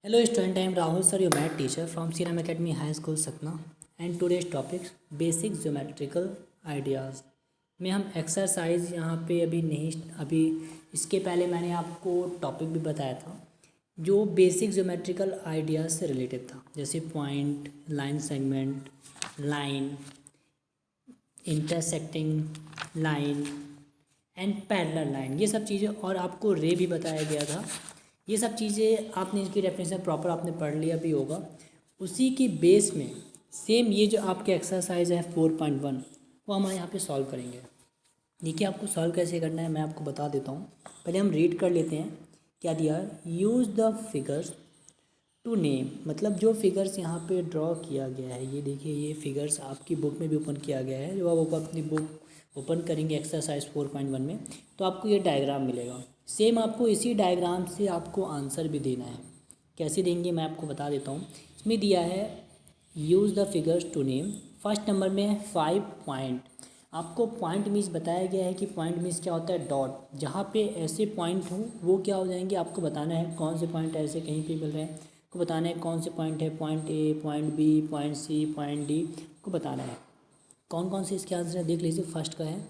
Hello student, I am Rahul sir, your math teacher from CRM Academy High School Satna, and today's topic basic geometrical ideas में हम exercise यहाँ पे अभी इसके पहले मैंने आपको टॉपिक भी बताया था जो बेसिक ज्योमेट्रिकल आइडियाज से रिलेटेड था, जैसे point, line segment, line, intersecting line and parallel line, ये सब चीज़ें, और आपको रे भी बताया गया था। ये सब चीज़ें आपने इसकी डेफिनेशन प्रॉपर आपने पढ़ लिया भी होगा। उसी की बेस में सेम ये जो आपके एक्सरसाइज है 4.1 वो हम यहाँ पे सॉल्व करेंगे। देखिए आपको सॉल्व कैसे करना है मैं आपको बता देता हूँ। पहले हम रीड कर लेते हैं क्या दिया है। Use the figures to name, मतलब जो फिगर्स यहाँ पे ड्रॉ किया गया है, ये देखिए ये फिगर्स आपकी बुक में भी ओपन किया गया है। जो आप अपनी बुक ओपन करेंगे एक्सरसाइज 4.1 में तो आपको ये डायग्राम मिलेगा। सेम आपको इसी डायग्राम से आपको आंसर भी देना है। कैसे देंगे मैं आपको बता देता हूँ। इसमें दिया है use the figures to name. First number में है 5 पॉइंट। आपको पॉइंट मीन्स बताया गया है कि पॉइंट मीन्स क्या होता है, डॉट। जहाँ पे ऐसे पॉइंट हो वो क्या हो जाएंगे, आपको बताना है कौन से पॉइंट ऐसे कहीं पे मिल रहे हैं, आपको बताना है कौन से पॉइंट है, point A, point B, point C, point D, आपको बताना है कौन कौन से इसके आंसर है। देख लीजिए फर्स्ट का है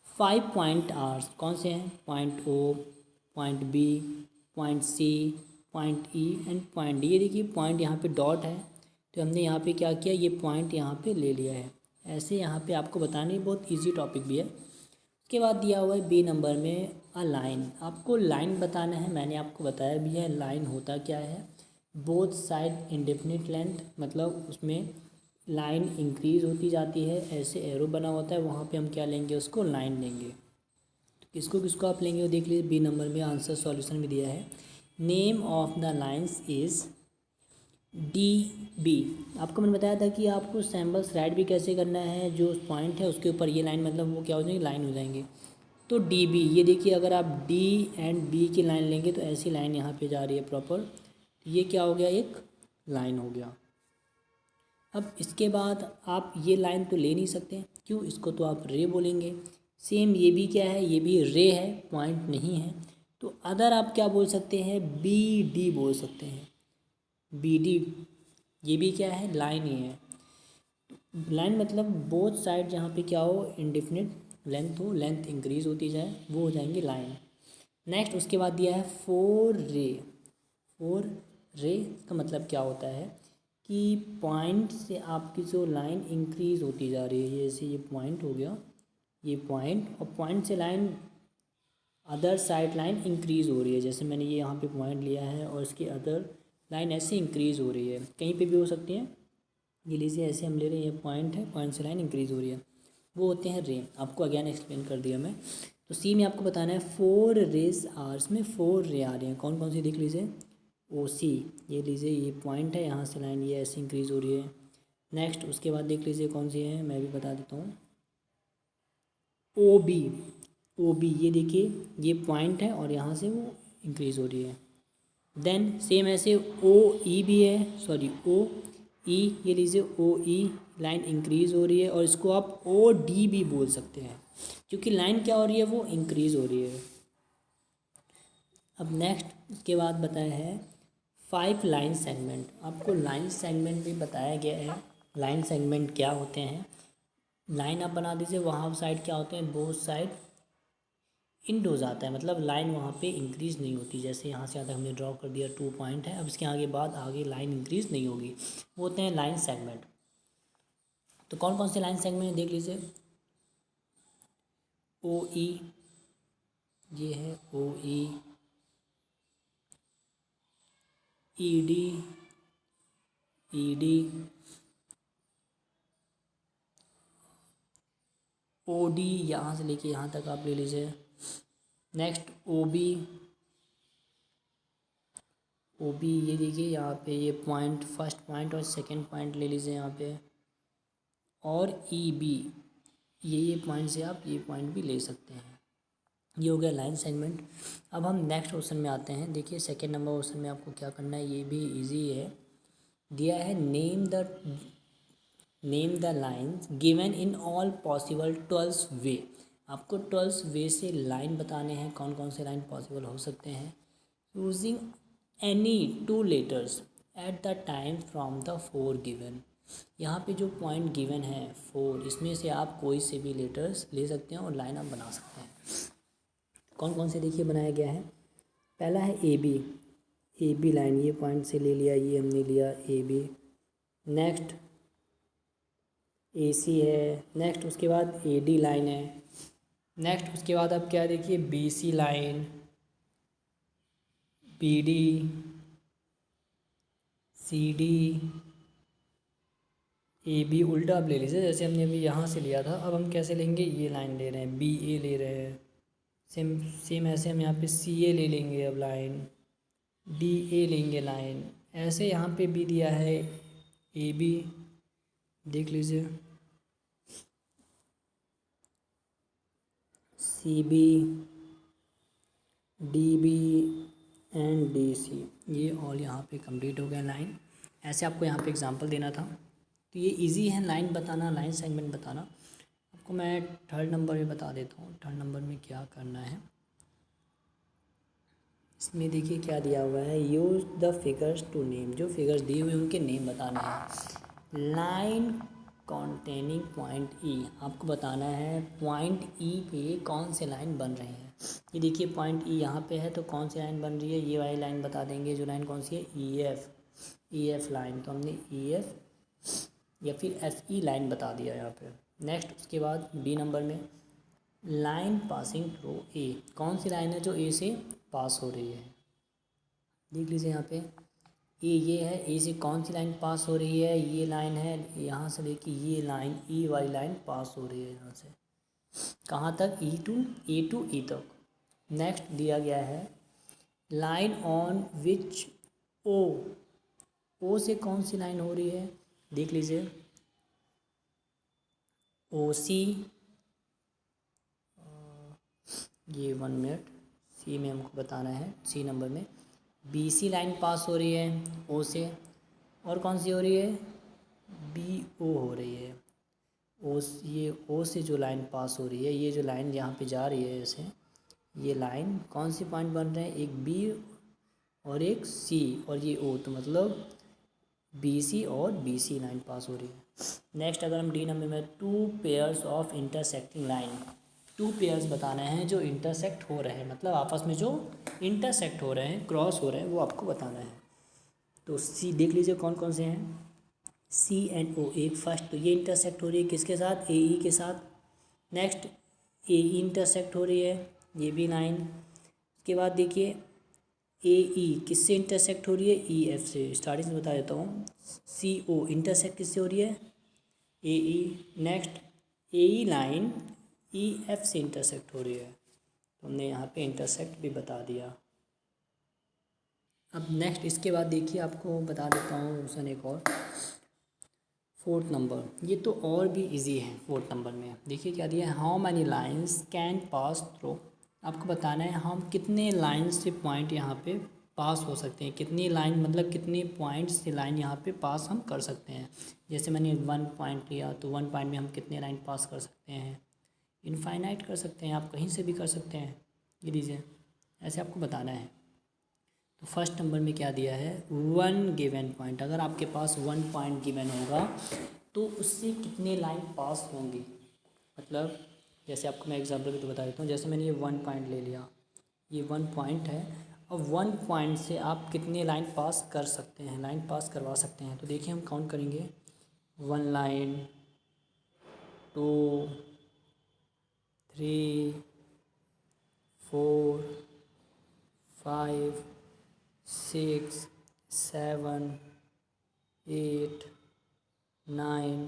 5 पॉइंट आर, कौन से हैं, point O, point B, point C, point E and point D. ये देखिए पॉइंट यहाँ पे डॉट है तो हमने यहाँ पे क्या किया, ये पॉइंट यहाँ पे ले लिया है। ऐसे यहाँ पे आपको बतानी, बहुत इजी टॉपिक भी है। उसके बाद दिया हुआ है बी नंबर में अ लाइन। आपको लाइन बताना है, मैंने आपको बताया भी है लाइन होता क्या है। बोथ साइड इंडेफिनिट लेंथ, मतलब उसमें लाइन इंक्रीज होती जाती है, ऐसे एरो बना होता है, वहाँ पे हम क्या लेंगे, उसको लाइन लेंगे। तो किसको किसको आप लेंगे वो देख लीजिए। बी नंबर में आंसर सॉल्यूशन में दिया है name of the lines is D B. आपको मैंने बताया था कि आपको सैम्पल्स राइट भी कैसे करना है, जो पॉइंट है उसके ऊपर ये लाइन, मतलब वो क्या हो जाएंगे, लाइन हो जाएंगे। तो डी बी, ये देखिए अगर आप डी एंड बी की लाइन लेंगे तो ऐसी लाइन यहाँ पे जा रही है प्रॉपर, ये क्या हो गया, एक लाइन हो गया। अब इसके बाद आप ये लाइन तो ले नहीं सकते, क्यों, इसको तो आप रे बोलेंगे। सेम ये भी क्या है, ये भी रे है, पॉइंट नहीं है। तो अदर आप क्या बोल सकते हैं, बी डी बोल सकते हैं। बी डी ये भी क्या है, लाइन ही है। लाइन मतलब बोथ साइड जहाँ पे क्या हो, इंडिफिनिट लेंथ हो, लेंथ इंक्रीज होती जाए, वो हो जाएंगे लाइन। नेक्स्ट उसके बाद दिया है 4 रे। 4 रे का मतलब क्या होता है कि पॉइंट से आपकी जो लाइन इंक्रीज होती जा रही है, जैसे ये पॉइंट हो गया, ये पॉइंट, और पॉइंट से line other side line increase हो रही है। जैसे मैंने ये यहाँ पे पॉइंट लिया है और इसकी अदर लाइन ऐसे इंक्रीज हो रही है, कहीं पे भी हो सकती है। ये लीजिए ऐसे हम ले रहे हैं, ये पॉइंट है, पॉइंट से लाइन इंक्रीज हो रही है, वो होते हैं रे। आपको अगेन एक्सप्लेन कर दिया मैं। तो सी में आपको बताना है 4 रेज आर, इसमें 4 रे आ रहे हैं, कौन कौन सी देख लीजिए। ओ सी, ये लीजिए ये पॉइंट है, यहाँ से लाइन ये ऐसे इंक्रीज हो रही है। नेक्स्ट उसके बाद देख लीजिए कौन सी है, मैं भी बता देता हूँ। ओ बी, ओ बी ये देखिए ये पॉइंट है और यहाँ से वो इंक्रीज हो रही है। देन सेम ऐसे ओ ई भी है, सॉरी ओ ई, ये लीजिए ओ ई लाइन इंक्रीज हो रही है, और इसको आप ओ डी भी बोल सकते हैं क्योंकि लाइन क्या हो रही है, वो इंक्रीज हो रही है। अब नेक्स्ट उसके बाद बताया है 5 लाइन सेगमेंट। आपको लाइन सेगमेंट भी बताया गया है। लाइन सेगमेंट क्या होते हैं, लाइन आप बना दीजिए, वहाँ साइड क्या होते हैं, बोथ साइड इंड हो जाता है, मतलब लाइन वहाँ पे इंक्रीज़ नहीं होती। जैसे यहाँ से यहाँ तक हमने ड्रॉ कर दिया 2 पॉइंट है, अब इसके आगे बाद आगे लाइन इंक्रीज़ नहीं होगी, वो होते हैं लाइन सेगमेंट। तो कौन कौन से लाइन सेगमेंट देख लीजिए। ओ ई, ये है O E, E D, E D, O D, यहाँ से लेके यहाँ तक आप ले लीजिए। Next O B, O B ये देखिए यहाँ पे ये पॉइंट, फर्स्ट पॉइंट और सेकंड पॉइंट ले लीजिए यहाँ पे। और ई बी, ये पॉइंट से आप ये पॉइंट भी ले सकते हैं। ये हो गया लाइन सेगमेंट। अब हम नेक्स्ट क्वेश्चन में आते हैं। देखिए सेकेंड नंबर क्वेश्चन में आपको क्या करना है, ये भी इजी है। दिया है name the lines given in all possible 12 वे। आपको 12 वे से लाइन बताने हैं, कौन कौन से लाइन पॉसिबल हो सकते हैं using any two letters at the time from the four given. यहाँ पे जो पॉइंट गिवन है 4, इसमें से आप कोई से भी लेटर्स ले सकते हैं और लाइन आप बना सकते हैं। कौन कौन से देखिए बनाया गया है। पहला है ए बी लाइन, ये पॉइंट से ले लिया, ये हमने लिया ए बी। नेक्स्ट ए सी है। नेक्स्ट उसके बाद ए डी लाइन है। नेक्स्ट उसके बाद आप क्या देखिए, B C line, B D, C D, A B. उल्टा आप ले लीजिए, जैसे हमने अभी यहाँ से लिया था, अब हम कैसे लेंगे, ये लाइन ले रहे हैं, बी ए ले रहे हैं। सेम सेम ऐसे हम यहाँ पे सी ए ले लेंगे अब लाइन, डी ए लेंगे लाइन। ऐसे यहाँ पे भी दिया है ए बी, देख लीजिए, C B, D B and D C. ये ऑल यहाँ पे कंप्लीट हो गया लाइन। ऐसे आपको यहाँ पे एग्जांपल देना था, तो ये इजी है लाइन बताना, लाइन सेगमेंट बताना। आपको मैं थर्ड नंबर में बता देता हूँ। थर्ड नंबर में क्या करना है, इसमें देखिए क्या दिया हुआ है, use the figures to name. जो फिगर्स दिए हुए हैं उनके नेम बताने हैं। लाइन कॉन्टेनिंग पॉइंट ई, आपको बताना है पॉइंट ई पे कौन से लाइन बन रहे हैं। ये देखिए पॉइंट ई यहाँ पे है, तो कौन सी लाइन बन रही है, ये वाली लाइन बता देंगे। जो लाइन कौन सी है, ई एफ लाइन, तो हमने ई एफ या फिर एफ ई लाइन बता दिया यहाँ पे। नेक्स्ट उसके बाद बी नंबर में लाइन पासिंग थ्रू ए, कौन सी लाइन है जो ए से पास हो रही है, देख लीजिए यहाँ पे ए ये है, ए से कौन सी लाइन पास हो रही है, ये लाइन है, यहाँ से लेके ये लाइन ई वाली लाइन पास हो रही है यहाँ से कहाँ तक, ए टू ई तक। नेक्स्ट दिया गया है लाइन ऑन विच ओ से कौन सी लाइन हो रही है, देख लीजिए, ओ सी, ये 1 मिनट, सी में हमको बताना है, सी नंबर में बी सी लाइन पास हो रही है ओ से, और कौन सी हो रही है, बी ओ हो रही है। ये ओ से जो लाइन पास हो रही है, ये जो लाइन यहाँ पे जा रही है ऐसे, ये लाइन कौन सी पॉइंट बन रहे हैं, एक बी और एक सी और ये ओ, तो मतलब बी सी और बी सी लाइन पास हो रही है। नेक्स्ट अगर हम डी नंबर में 2 pairs of intersecting line, 2 pairs बताने हैं जो इंटरसेक्ट हो रहे हैं, मतलब आपस में जो इंटरसेक्ट हो रहे हैं, क्रॉस हो रहे हैं, वो आपको बताना है। तो सी देख लीजिए कौन कौन से हैं, सी एंड ओ। एक फर्स्ट, तो ये इंटरसेक्ट हो रही है किसके साथ, ए ई के साथ। नेक्स्ट ए ई इंटरसेक्ट हो रही है, ये भी लाइन। उसके बाद देखिए ए ई किससे इंटरसेक्ट हो रही है, ई एफ से। स्टार्टिंग से बता देता हूँ, सी ओ इंटरसेक्ट किससे हो रही है, ए ई। नेक्स्ट ए ई लाइन ई एफ से इंटरसेक्ट हो रही है, तो हमने यहाँ पे इंटरसेक्ट भी बता दिया। अब नेक्स्ट इसके बाद देखिए आपको बता देता हूँ क्वेश्चन एक और, फोर्थ नंबर, ये तो और भी इजी है। फोर्थ नंबर में देखिए क्या दिया है, how many lines can pass through. आपको बताना है हम कितने लाइन से पॉइंट यहाँ पे पास हो सकते हैं, कितनी लाइन मतलब कितने पॉइंट से लाइन यहाँ पे पास हम कर सकते हैं। जैसे मैंने 1 पॉइंट लिया, तो 1 पॉइंट में हम कितने लाइन पास कर सकते हैं, इनफाइनाइट कर सकते हैं, आप कहीं से भी कर सकते हैं। ये लीजिए ऐसे आपको बताना है। तो फर्स्ट नंबर में क्या दिया है, 1 गिवन पॉइंट। अगर आपके पास 1 पॉइंट गिवन होगा तो उससे कितने लाइन पास होंगी, मतलब जैसे आपको मैं एग्जांपल भी तो बता देता हूँ। जैसे मैंने ये 1 पॉइंट ले लिया, ये 1 पॉइंट है, और 1 पॉइंट से आप कितने लाइन पास कर सकते हैं, लाइन पास करवा सकते हैं। तो देखिए हम काउंट करेंगे, 1 लाइन, 2, 3, 4, 5, 6, 7, 8, 9,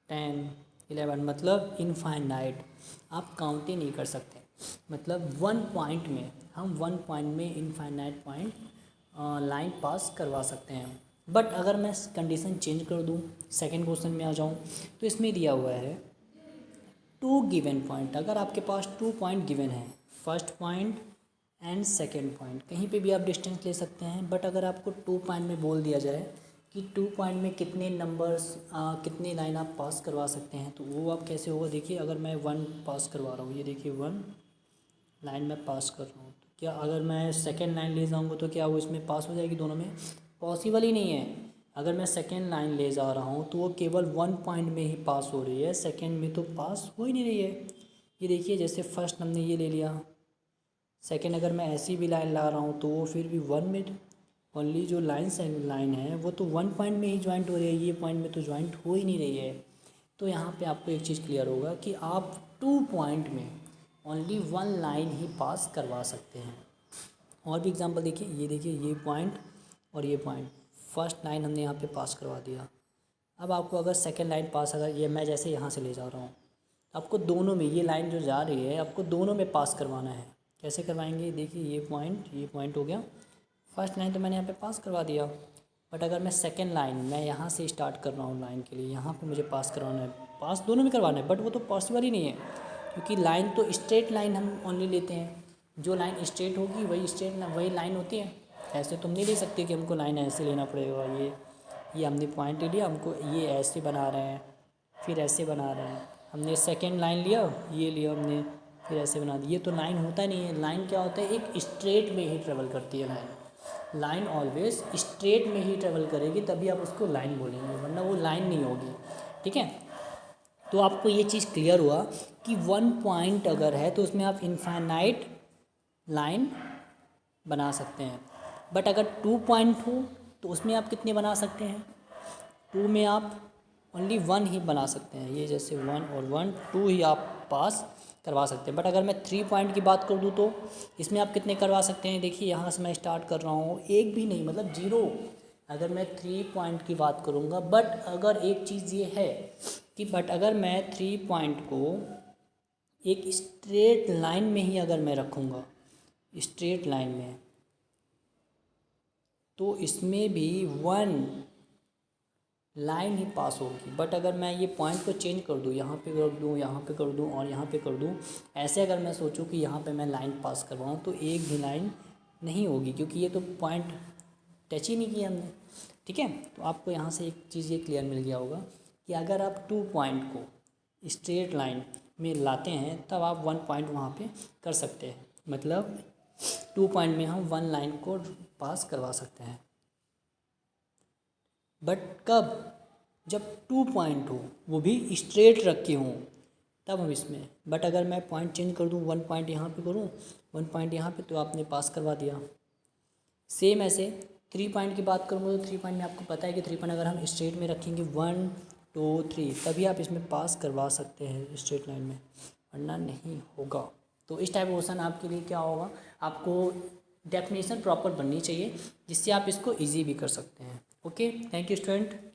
10, 11, मतलब इनफाइनाइट, आप काउंट ही नहीं कर सकते। मतलब 1 पॉइंट में हम 1 पॉइंट में इनफाइनाइट पॉइंट लाइन पास करवा सकते हैं। बट अगर मैं कंडीशन चेंज कर दूं, सेकंड क्वेश्चन में आ जाऊं, तो इसमें दिया हुआ है 2 गिवन पॉइंट। अगर आपके पास 2 पॉइंट गिवन है, first point and second point, कहीं पे भी आप डिस्टेंस ले सकते हैं। बट अगर आपको 2 पॉइंट में बोल दिया जाए कि 2 पॉइंट में कितने नंबर्स कितने लाइन आप पास करवा सकते हैं, तो वो आप कैसे होगा। देखिए अगर मैं 1 पास करवा रहा हूँ, ये देखिए 1 लाइन में पास कर रहा हूँ, तो क्या अगर मैं सेकेंड लाइन ले जाऊँगा तो क्या वो इसमें पास हो जाएगी दोनों में? पॉसिबल ही नहीं है। अगर मैं सेकेंड लाइन ले जा रहा हूँ तो वो केवल 1 पॉइंट में ही पास हो रही है, सेकेंड में तो पास हो ही नहीं रही है। ये देखिए, जैसे फर्स्ट हमने ये ले लिया, सेकेंड अगर मैं ऐसी भी लाइन ला रहा हूँ तो वो फिर भी 1 में ओनली जो लाइन है वो तो 1 पॉइंट में ही ज्वाइंट हो रही है, ये पॉइंट में तो ज्वाइंट हो ही नहीं रही है। तो यहाँ पे आपको एक चीज़ क्लियर होगा कि आप 2 पॉइंट में ओनली 1 लाइन ही पास करवा सकते हैं। और भी एग्जांपल देखिए, ये देखिए, ये पॉइंट और ये पॉइंट, फर्स्ट लाइन हमने यहाँ पे पास करवा दिया। अब आपको अगर सेकंड लाइन पास, अगर ये मैं जैसे यहाँ से ले जा रहा हूँ, आपको दोनों में, ये लाइन जो जा रही है आपको दोनों में पास करवाना है। कैसे करवाएंगे? देखिए, ये पॉइंट हो गया, फर्स्ट लाइन तो मैंने यहाँ पे पास करवा दिया, बट अगर मैं सेकंड लाइन, मैं यहाँ से स्टार्ट कर रहा हूँ लाइन के लिए, यहाँ पे मुझे पास करवाना है, पास दोनों में करवाना है, बट वो तो पॉसिबल ही नहीं है, क्योंकि लाइन तो स्ट्रेट लाइन हम ओनली लेते हैं। जो लाइन स्ट्रेट होगी वही लाइन होती है। ऐसे तुम नहीं ले सकते कि हमको लाइन ऐसे लेना पड़ेगा। ये हमने पॉइंट ले लिया, हमको ये ऐसे बना रहे हैं, फिर ऐसे बना रहे हैं, हमने सेकेंड लाइन लिया, ये लिया हमने, फिर ऐसे बना दिया। ये तो लाइन होता नहीं है। लाइन क्या होता है? एक स्ट्रेट में ही ट्रेवल करती है लाइन ऑलवेज स्ट्रेट में ही ट्रेवल करेगी, तभी आप उसको लाइन बोलेंगे, वरना वो लाइन नहीं होगी। ठीक है, तो आपको ये चीज़ क्लियर हुआ कि 1 पॉइंट अगर है तो उसमें आप इनफाइनाइट लाइन बना सकते हैं, बट अगर 2 पॉइंट हो तो उसमें आप कितने बना सकते हैं? 2 में आप ओनली 1 ही बना सकते हैं। ये जैसे 1 और 1, 2 ही आप पास करवा सकते हैं। बट अगर मैं 3 पॉइंट की बात कर दूँ तो इसमें आप कितने करवा सकते हैं? देखिए, यहाँ से मैं स्टार्ट कर रहा हूँ, एक भी नहीं, मतलब 0। अगर मैं 3 पॉइंट की बात करूँगा, बट अगर एक चीज़ ये है कि अगर मैं 3 पॉइंट को एक स्ट्रेट लाइन में ही अगर मैं रखूँगा, स्ट्रेट लाइन में, तो इसमें भी 1 लाइन ही पास होगी। बट अगर मैं ये पॉइंट को चेंज कर दूँ, यहाँ पे कर दूँ, यहाँ पे कर दूँ और यहाँ पे कर दूँ, ऐसे अगर मैं सोचूं कि यहाँ पे मैं लाइन पास करवाऊँ, तो एक भी लाइन नहीं होगी, क्योंकि ये तो पॉइंट टच ही नहीं किया हमने। ठीक है, तो आपको यहाँ से एक चीज़ ये क्लियर मिल गया होगा कि अगर आप 2 पॉइंट को स्ट्रेट लाइन में लाते हैं तब आप 1 पॉइंट वहाँ पर कर सकते हैं। मतलब 2 पॉइंट में हम 1 लाइन को पास करवा सकते हैं। बट कब? जब 2 पॉइंट हो, वो भी स्ट्रेट रखे हों, तब हम इसमें। बट अगर मैं पॉइंट चेंज कर दूँ, 1 पॉइंट यहाँ पे करूँ, 1 पॉइंट यहाँ पे, तो आपने पास करवा दिया। सेम ऐसे 3 पॉइंट की बात करूँगा तो 3 पॉइंट में आपको पता है कि 3 पॉइंट अगर हम स्ट्रेट में रखेंगे 1 2 3, तभी आप इसमें पास करवा सकते हैं स्ट्रेट लाइन में, वरना नहीं होगा। तो इस टाइप क्वेश्चन आपके लिए क्या होगा, आपको डेफिनेशन प्रॉपर बननी चाहिए, जिससे आप इसको ईजी भी कर सकते हैं। Okay, thank you student.